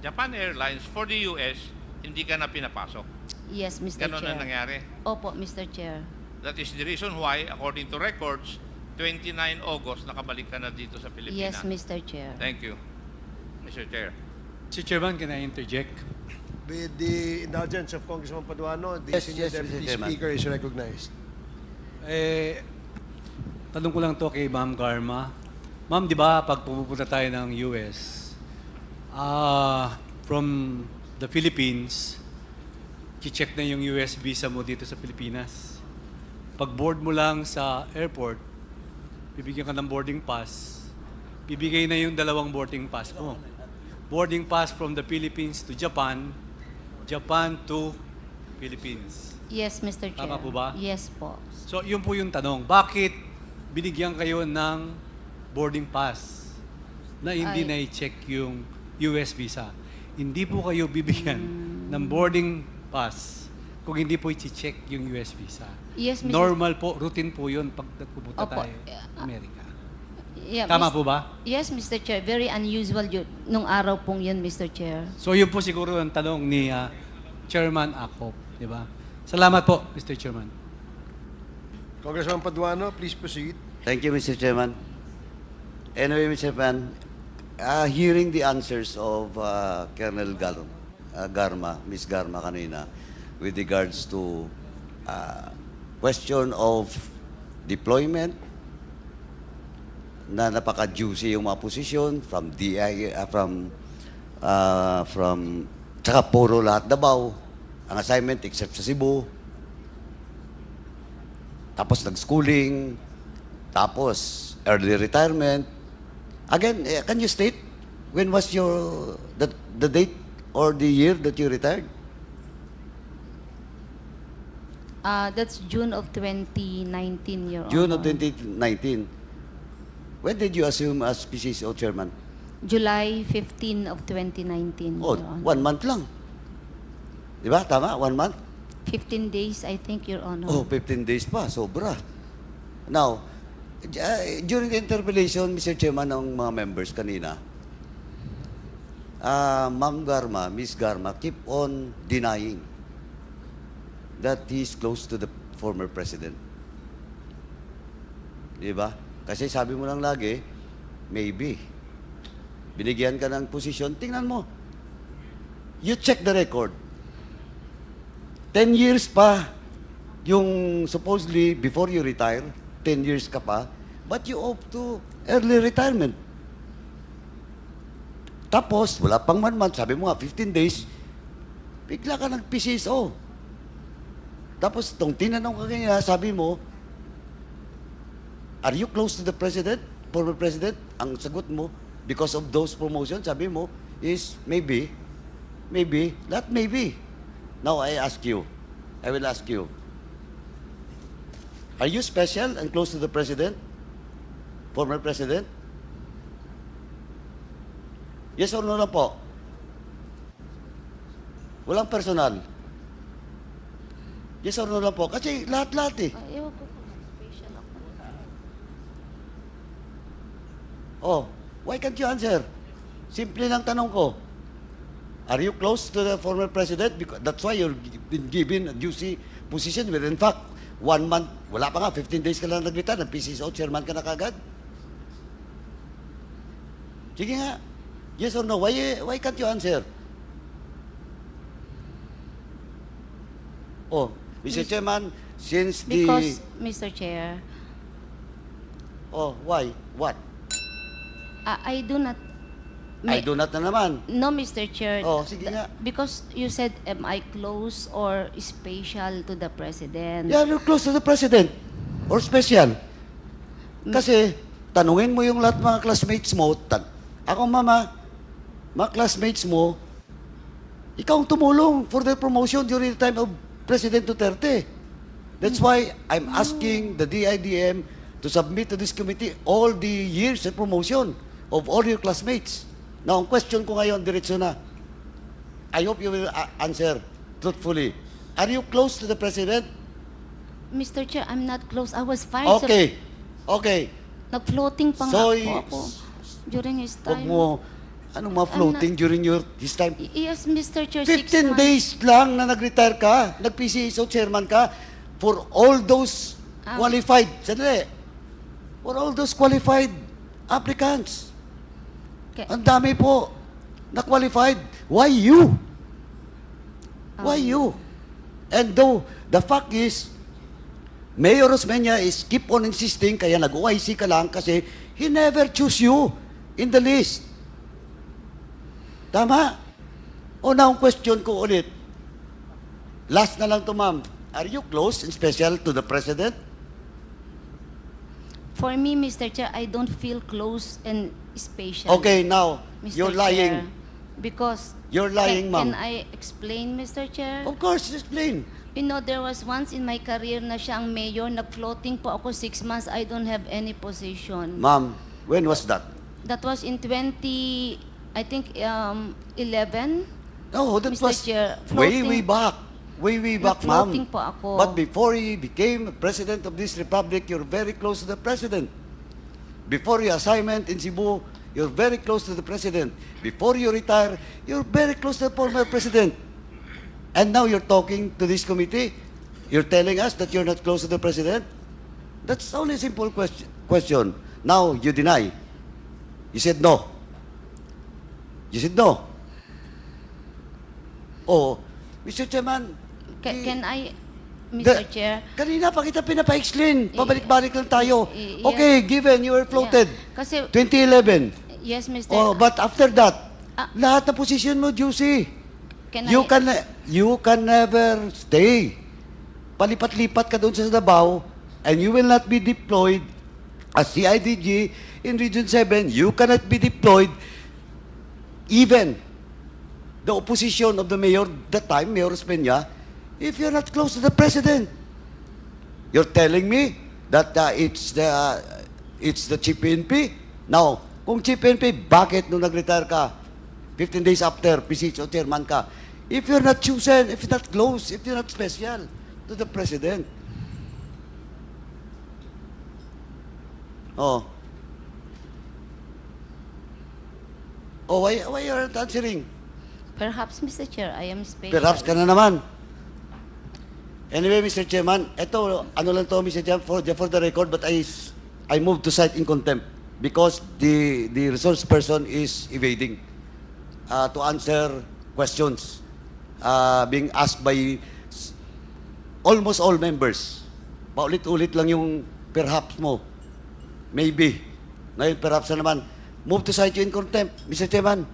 Speaker 6: Japan Airlines for the US, hindi ka na pinapasok.
Speaker 2: Yes, Mr.
Speaker 6: Ganun
Speaker 2: Chair.
Speaker 6: na nangyari.
Speaker 2: Opo, Mr. Chair.
Speaker 6: That is the reason why, according to records, 29 August, nakabalik ka na dito sa Pilipinas.
Speaker 2: Yes, Mr. Chair.
Speaker 6: Thank you, Mr. Chair.
Speaker 5: Mr. Chairman, can I interject?
Speaker 3: With the indulgence of Congressman Paduano, the
Speaker 1: Yes,
Speaker 3: Senior
Speaker 1: yes, Mr.
Speaker 3: Deputy
Speaker 1: Chairman.
Speaker 3: Speaker is recognized.
Speaker 5: Tanong ko lang to kay Ma'am Garma. Ma'am, di ba pag pumupunta tayo ng US, from the Philippines, check na yung US visa mo dito sa Pilipinas. Pag board mo lang sa airport, bibigyan ka ng boarding pass, bibigay na yung dalawang boarding pass mo. Boarding pass from the Philippines to Japan, Japan to Philippines.
Speaker 2: Yes, Mr. Chair.
Speaker 5: Tama po ba?
Speaker 2: Yes po.
Speaker 5: So, yun po yung tanong. Bakit binigyan kayo ng boarding pass na hindi
Speaker 2: Ay.
Speaker 5: na-check yung US visa? Hindi po kayo bibigyan ng boarding pass kung hindi po i-check yung US visa.
Speaker 2: Yes, Mr.
Speaker 5: Normal po, routine po yun pag pupunta
Speaker 2: Opo.
Speaker 5: tayo Amerika.
Speaker 2: Yeah,
Speaker 5: Tama
Speaker 2: Mis-
Speaker 5: po ba?
Speaker 2: Yes, Mr. Chair. Very unusual yun. Nung araw pong yun, Mr. Chair.
Speaker 5: So, yun po siguro ang tanong ni Chairman Acop. Di ba? Salamat po, Mr. Chairman.
Speaker 3: Congressman Paduano, please proceed.
Speaker 1: Thank you, Mr. Chairman. Anyway, Mr. Chairman, hearing the answers of Colonel Garma, Miss Garma kanina, with regards to question of deployment na napaka-juicy yung mga posisyon from DI, from tsaka puro lahat Davao ang assignment except sa Cebu. Tapos nag-schooling, tapos early retirement. Again, can you state when was the date or the year that you retired?
Speaker 2: That's June of 2019, Your
Speaker 1: June of
Speaker 2: Honor.
Speaker 1: 2019. When did you assume as PCSO chairman?
Speaker 2: July 15 of 2019,
Speaker 1: Oh,
Speaker 2: Your Honor.
Speaker 1: 1 month lang. Di ba? Tama? 1 month?
Speaker 2: 15 days, I think, Your Honor.
Speaker 1: Oh, 15 days pa. Sobra. Now, during the interpellation, Mr. Chairman, ng mga members kanina, Ma'am Garma, Miss Garma, keep on denying that he is close to the former president. Di ba? Kasi sabi mo lang lagi, maybe. Binigyan ka ng posisyon, tingnan mo. You check the record. 10 years pa yung supposedly before you retire, 10 years ka pa, but you opt to early retirement. Tapos, wala pang 1 month, sabi mo nga, 15 days, bigla ka nag-PCSO. Tapos, itong tinanong ka kanya, sabi mo, are you close to the president, former president? Ang sagot mo, because of those promotions, sabi mo, is maybe, not maybe. Now, I will ask you, are you special and close to the president, former president? Yes or no lang po? Walang personal. Yes or no lang po? Kasi lahat-lahat eh.
Speaker 2: Ewan ko kung special ako.
Speaker 1: Oh, why can't you answer? Simple lang tanong ko. Are you close to the former president? Because that's why you're been given a juicy position where in fact, 1 month, wala pa nga, 15 days ka lang nag-retire, ng-PCSO, chairman ka na kagad. Sige nga. Yes or no? Why can't you answer? Oh, Mr. Chairman, since
Speaker 2: Because, Mr. Chair,
Speaker 1: Oh, why? What?
Speaker 2: I do not...
Speaker 1: I do not na naman.
Speaker 2: No, Mr. Chair.
Speaker 1: Oh, sige nga.
Speaker 2: Because you said, am I close or special to the President?
Speaker 1: Yeah, you're close to the president. Or special. Kasi, tanungin mo yung lahat mga classmates mo. Ako, mama, mga classmates mo, ikaw ang tumulong for their promotion during the time of President Duterte. That's why I'm asking the DIDM to submit to this committee all the years of promotion of all your classmates. Now, ang question ko ngayon, diretso na. I hope you will answer truthfully. Are you close to the President?
Speaker 2: Mr. Chair, I'm not close. I was fired.
Speaker 1: Okay. Okay.
Speaker 2: Nag-floating pa nga
Speaker 1: So,
Speaker 2: po ako during his
Speaker 1: Huwag
Speaker 2: time.
Speaker 1: mo, anong mga floating during his time?
Speaker 2: Yes, Mr. Chair,
Speaker 1: 15
Speaker 2: 6 months.
Speaker 1: days lang na nag-retire ka, nag-PCSO chairman ka, for all those qualified, sandali, for all those qualified applicants.
Speaker 2: Okay.
Speaker 1: Ang dami po na qualified. Why you? Why you? And though, the fact is, Mayor Osmeña is keep on insisting, kaya nag-OIC ka lang kasi he never choose you in the list. Tama? O na ang question ko ulit. Last na lang to, ma'am. Are you close and special to the President?
Speaker 2: For me, Mr. Chair, I don't feel close and special.
Speaker 1: Okay, now,
Speaker 2: Mr.
Speaker 1: you're lying.
Speaker 2: Chair. Because...
Speaker 1: You're lying,
Speaker 2: Can
Speaker 1: ma'am.
Speaker 2: I explain, Mr. Chair?
Speaker 1: Of course, explain.
Speaker 2: You know, there was once in my career na siyang mayor, nag-floating po ako 6 months, I don't have any position.
Speaker 1: Ma'am, when was that?
Speaker 2: That was in 11.
Speaker 1: No, that
Speaker 2: Mr.
Speaker 1: was
Speaker 2: Chair,
Speaker 1: way back. Way back, ma'am.
Speaker 2: Nag-floating po ako.
Speaker 1: But before you became President of this Republic, you're very close to the President. Before your assignment in Cebu, you're very close to the President. Before you retire, you're very close to the former President. And now you're talking to this committee, you're telling us that you're not close to the President? That's only a simple question. Now, you deny. You said no. You said no. Oh, Mr. Chairman,
Speaker 2: Can I, Mr. Chair?
Speaker 1: Kanina pa kita pinapa-explain. Pabalik-balik lang tayo.
Speaker 2: Yes.
Speaker 1: Okay, given you were floated.
Speaker 2: Yeah. Kasi,
Speaker 1: 2011.
Speaker 2: yes, Mr.
Speaker 1: Oh, but after that,
Speaker 2: Ah.
Speaker 1: lahat ng position mo, juicy.
Speaker 2: Can
Speaker 1: You
Speaker 2: I,
Speaker 1: can never stay. Palipat-lipat ka doon sa Davao and you will not be deployed as CIDG in Region 7. You cannot be deployed even the opposition of the mayor that time, Mayor Peña, if you're not close to the president. You're telling me that it's the Chief PNP? Now, kung Chief PNP, bakit nung nag-retire ka, 15 days after, PCHO chairman ka, if you're not chosen, if you're not close, if you're not special to the president? Oh. Oh, why you aren't answering?
Speaker 2: perhaps, Mr. Chair, I am special.
Speaker 1: Perhaps ka na naman. Anyway, Mr. Chairman, ito, ano lang to, Mr. Chairman, for the record, but I move to cite in contempt because the resource person is evading to answer questions being asked by almost all members. Paulit-ulit lang yung perhaps mo. Maybe. Ngayon, perhaps na naman. Move to cite you in contempt, Mr. Chairman.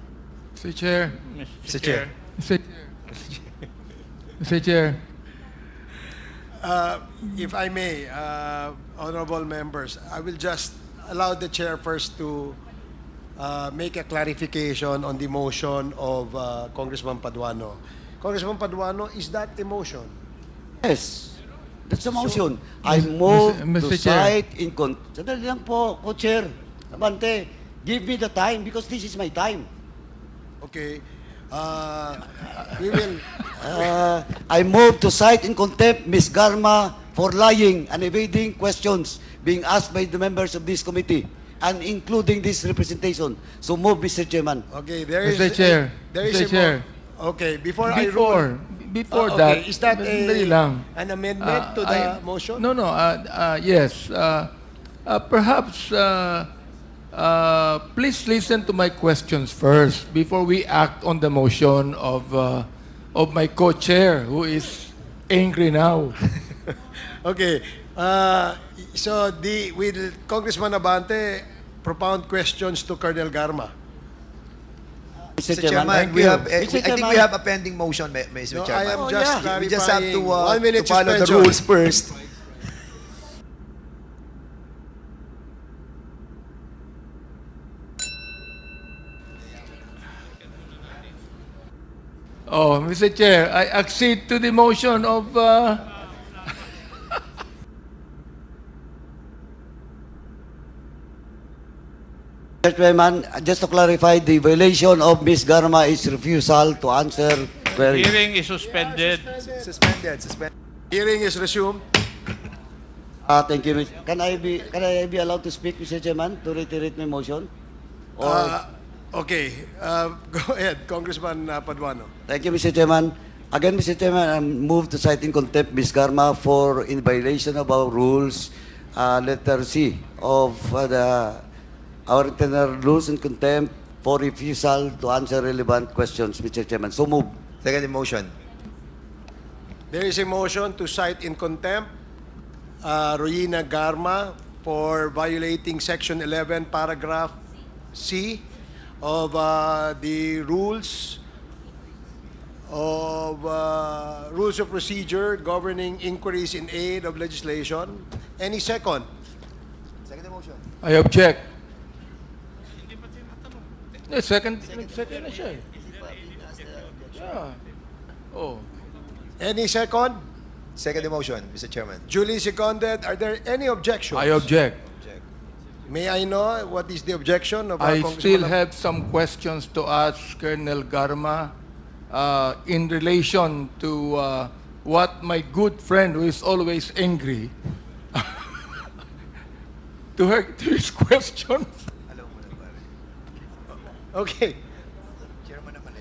Speaker 7: Mr. Chair.
Speaker 6: Mr. Chair.
Speaker 7: Mr. Chair.
Speaker 3: If I may, honorable members, I will just allow the chair first to make a clarification on the motion of Congressman Paduano. Congressman Paduano, is that a motion?
Speaker 1: Yes. That's the motion. I move
Speaker 7: Mr.
Speaker 1: to
Speaker 7: Chair.
Speaker 1: cite in contempt. Sandali lang po, Co-Chair. Abante, give me the time because this is my time.
Speaker 3: Okay. We will.
Speaker 1: I move to cite in contempt Ms. Garma for lying and evading questions being asked by the members of this committee and including this representation. So move, Mr. Chairman.
Speaker 3: Okay, there is.
Speaker 7: Mr. Chair.
Speaker 3: There is
Speaker 7: Mr.
Speaker 3: a
Speaker 7: Chair.
Speaker 3: Okay, before I rule.
Speaker 7: Before
Speaker 3: Okay,
Speaker 7: that,
Speaker 3: is that
Speaker 7: sandali lang.
Speaker 3: an amendment to the motion?
Speaker 7: No, no. Yes. Perhaps please listen to my questions first before we act on the motion of my co-chair who is angry now.
Speaker 3: Okay. So will Congressman Abante propound questions to Colonel Garma?
Speaker 1: Mr.
Speaker 8: Mr. Chairman,
Speaker 1: Thank
Speaker 8: we
Speaker 1: you.
Speaker 8: have,
Speaker 1: Mr.
Speaker 8: I think
Speaker 1: Chairman.
Speaker 8: we have a pending motion, Mr.
Speaker 3: No, I
Speaker 8: Chairman.
Speaker 3: am just
Speaker 8: We just have
Speaker 3: clarifying.
Speaker 8: to,
Speaker 3: 1 minute
Speaker 8: to follow the
Speaker 3: suspension.
Speaker 8: rules first.
Speaker 7: Oh, Mr. Chair, I accede to the motion of...
Speaker 1: Mr. Chairman, just to clarify, the violation of Ms. Garma is refusal to answer query.
Speaker 6: Hearing is suspended.
Speaker 8: Suspended.
Speaker 3: Hearing is resumed.
Speaker 1: Thank you, Mr. Can I be allowed to speak, Mr. Chairman, to reiterate my motion? Or,
Speaker 3: Okay. Go ahead, Congressman Paduano.
Speaker 1: thank you, Mr. Chairman. Again, Mr. Chairman, I move to cite in contempt Ms. Garma for in violation of our rules, letter C of our internal rules in contempt for refusal to answer relevant questions, Mr. Chairman. So move.
Speaker 8: Second motion.
Speaker 3: There is a motion to cite in contempt Royina Garma for violating Section 11, Paragraph C of the rules of procedure governing inquiries in aid of legislation. Any second?
Speaker 8: Second motion.
Speaker 7: I object. Second na siya eh. Yeah. Oh.
Speaker 3: Any second?
Speaker 8: Second motion, Mr. Chairman.
Speaker 3: Duly seconded. Are there any objections?
Speaker 7: I object.
Speaker 3: May I know what is the objection of
Speaker 7: I
Speaker 3: Congressman
Speaker 7: still have some questions to ask Colonel Garma in relation to what my good friend who is always angry to his questions.
Speaker 3: Okay.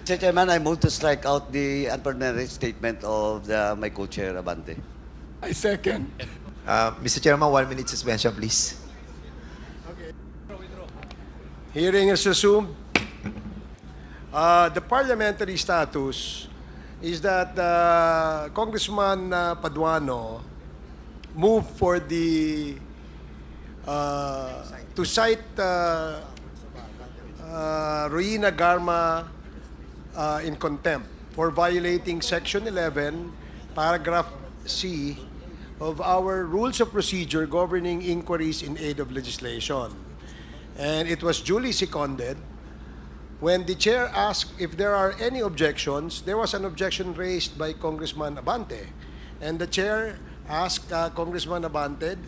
Speaker 1: Mr. Chairman, I move to strike out the unpartnered statement of my co-chair, Abante.
Speaker 7: I second.
Speaker 8: Mr. Chairman, 1 minute suspension, please.
Speaker 3: Hearing is resumed. The parliamentary status is that Congressman Paduano moved for the to cite Royina Garma in contempt for violating Section 11, Paragraph C of our Rules of Procedure governing inquiries in aid of legislation. And it was duly seconded. When the chair asked if there are any objections, there was an objection raised by Congressman Abante. And the chair asked Congressman Abante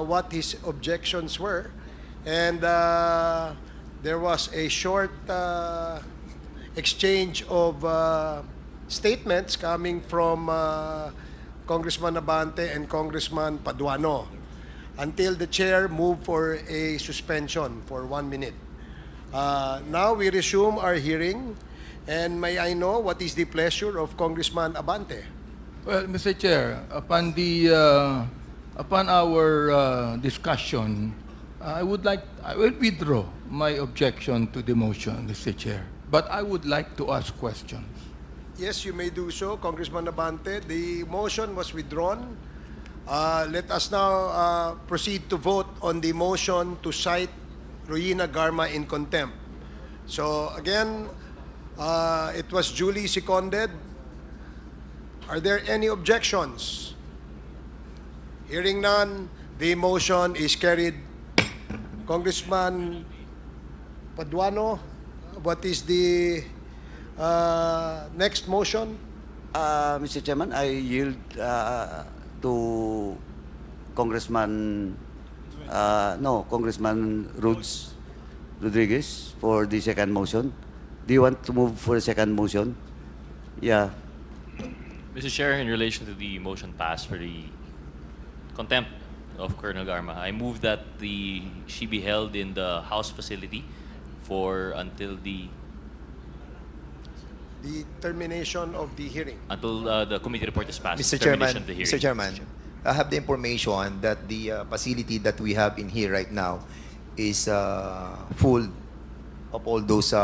Speaker 3: what his objections were. And there was a short exchange of statements coming from Congressman Abante and Congressman Paduano until the chair moved for a suspension for 1 minute. Now we resume our hearing, and may I know what is the pleasure of Congressman Abante?
Speaker 7: Well, Mr. Chair, upon our discussion, I will withdraw my objection to the motion, Mr. Chair. But I would like to ask questions.
Speaker 3: Yes, you may do so, Congressman Abante. The motion was withdrawn. Let us now proceed to vote on the motion to cite Royina Garma in contempt. So again, it was duly seconded. Are there any objections? Hearing none, the motion is carried. Congressman Paduano, what is the next motion?
Speaker 1: Mr. Chairman, I yield to Congressman Congressman Rodriguez for the second motion. Do you want to move for the second motion? Yeah.
Speaker 9: Mr. Chair, in relation to the motion passed for the contempt of Colonel Garma, I move that she be held in the House facility for until the
Speaker 3: termination of the hearing.
Speaker 9: until the committee report is passed.
Speaker 8: Mr.
Speaker 9: termination
Speaker 8: Chairman,
Speaker 9: of the hearing.
Speaker 8: Mr. Chairman, I have the information that the facility that we have in here right now is full of all those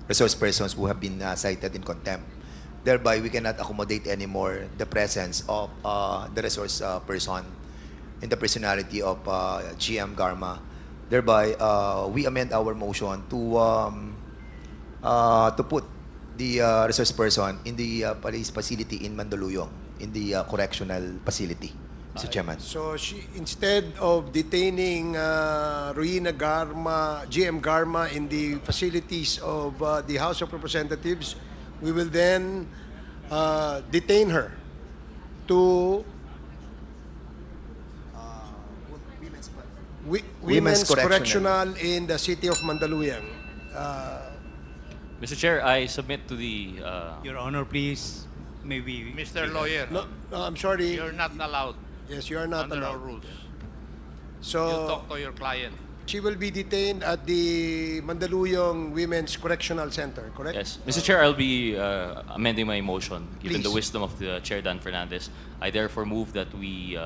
Speaker 8: resource persons who have been cited in contempt. Thereby, we cannot accommodate anymore the presence of the resource person in the personality of GM Garma. Thereby, we amend our motion to put the resource person in the police facility in Mandaluyong, in the correctional facility, Mr. Chairman.
Speaker 3: So instead of detaining Royina Garma, GM Garma in the facilities of the House of Representatives, we will then detain her to Women's Correctional in the city of Mandaluyong.
Speaker 9: Mr. Chair, I submit to the
Speaker 5: Your Honor, please, maybe...
Speaker 6: Mr. Lawyer,
Speaker 3: No, I'm sorry.
Speaker 6: you're not allowed
Speaker 3: Yes, you are not
Speaker 6: under our
Speaker 3: allowed.
Speaker 6: rules. You
Speaker 3: So
Speaker 6: talk to your client.
Speaker 3: she will be detained at the Mandaluyong Women's Correctional Center, correct?
Speaker 9: Yes. Mr. Chair, I'll be amending my motion. Given the
Speaker 3: Please.
Speaker 9: wisdom of the Chair Dan Fernandez, I therefore move that we,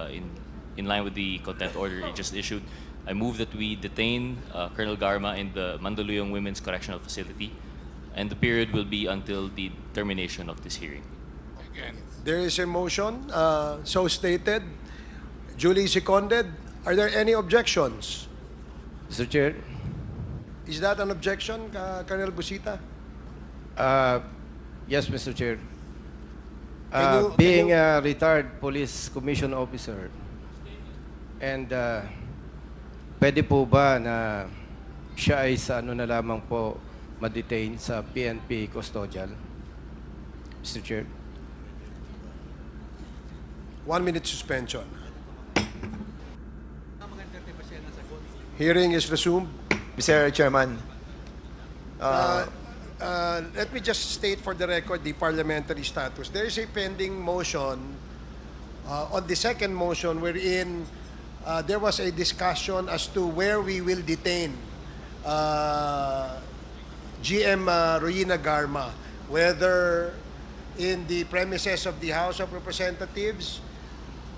Speaker 9: in line with the contempt order he just issued, I move that we detain Colonel Garma in the Mandaluyong Women's Correctional Facility, and the period will be until the termination of this hearing.
Speaker 3: There is a motion, so stated, duly seconded. Are there any objections?
Speaker 10: Mr. Chair,
Speaker 3: Is that an objection, Colonel Busita?
Speaker 10: yes, Mr. Chair.
Speaker 3: Can
Speaker 10: Being
Speaker 3: you-
Speaker 10: a retired police commission officer, and pwede po ba na siya ay sa ano na lamang po ma-detain sa PNP custodial? Mr. Chair.
Speaker 3: 1 minute suspension. Hearing is resumed.
Speaker 8: Mr. Chairman,
Speaker 3: Let me just state for the record the parliamentary status. There is a pending motion on the second motion wherein there was a discussion as to where we will detain GM Royina Garma, whether in the premises of the House of Representatives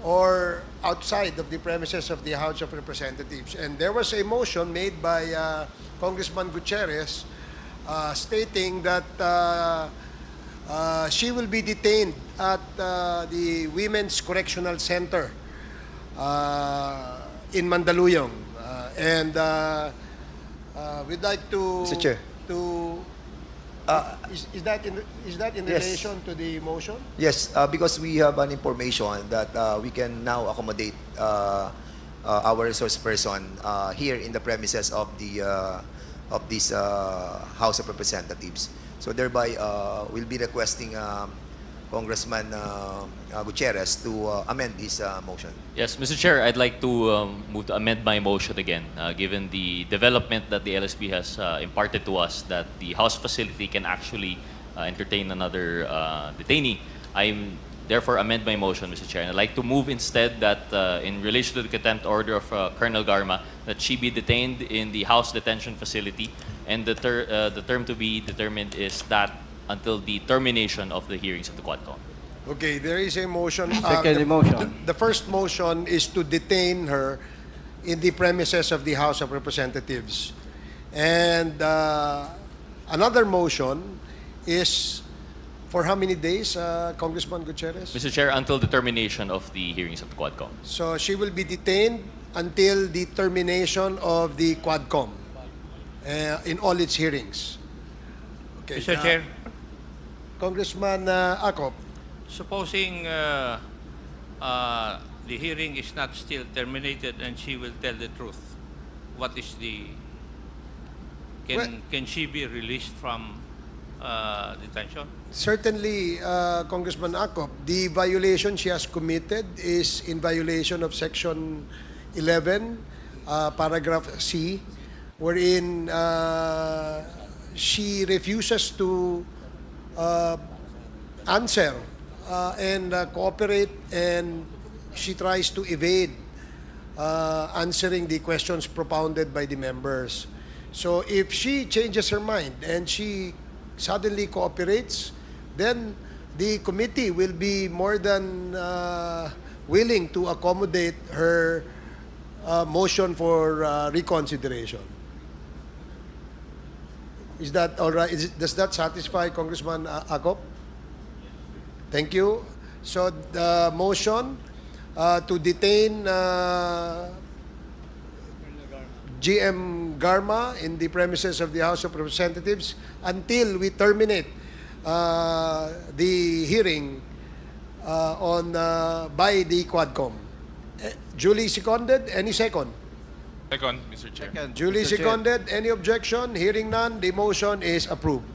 Speaker 3: or outside of the premises of the House of Representatives. And there was a motion made by Congressman Gutierrez stating that she will be detained at the Women's Correctional Center in Mandaluyong. And we'd like to...
Speaker 8: Mr. Chair.
Speaker 3: To, is that in
Speaker 8: Yes.
Speaker 3: relation to the motion?
Speaker 8: Yes, because we have an information that we can now accommodate our resource person here in the premises of this House of Representatives. So thereby, we'll be requesting Congressman Gutierrez to amend his motion.
Speaker 9: Yes, Mr. Chair, I'd like to move to amend my motion again, given the development that the LSP has imparted to us that the House facility can actually entertain another detainee. I therefore amend my motion, Mr. Chair, and I'd like to move instead that in relation to the contempt order of Colonel Garma, that she be detained in the House detention facility, and the term to be determined is that until the termination of the hearings of the Quadcom.
Speaker 3: Okay, there is a motion.
Speaker 10: Second motion.
Speaker 3: The first motion is to detain her in the premises of the House of Representatives. And another motion is for how many days, Congressman Gutierrez?
Speaker 9: Mr. Chair, until the termination of the hearings of the Quadcom.
Speaker 3: So she will be detained until the termination of the Quadcom in all its hearings. Okay,
Speaker 6: Mr. Chair,
Speaker 3: Congressman Acop.
Speaker 6: supposing the hearing is not still terminated and she will tell the truth, what is the... Can she be released from detention?
Speaker 3: Certainly, Congressman Acop, the violation she has committed is in violation of Section 11, Paragraph C, wherein she refuses to answer and cooperate, and she tries to evade answering the questions propounded by the members. So if she changes her mind and she suddenly cooperates, then the committee will be more than willing to accommodate her motion for reconsideration. Is that all right? Does that satisfy Congressman Acop? Thank you. So the motion to detain GM Garma in the premises of the House of Representatives until we terminate the hearing by the Quadcom. Duly seconded. Any second?
Speaker 11: Second, Mr. Chair.
Speaker 3: Duly
Speaker 10: Mr. Chair.
Speaker 3: seconded. Any objection? Hearing none, the motion is approved.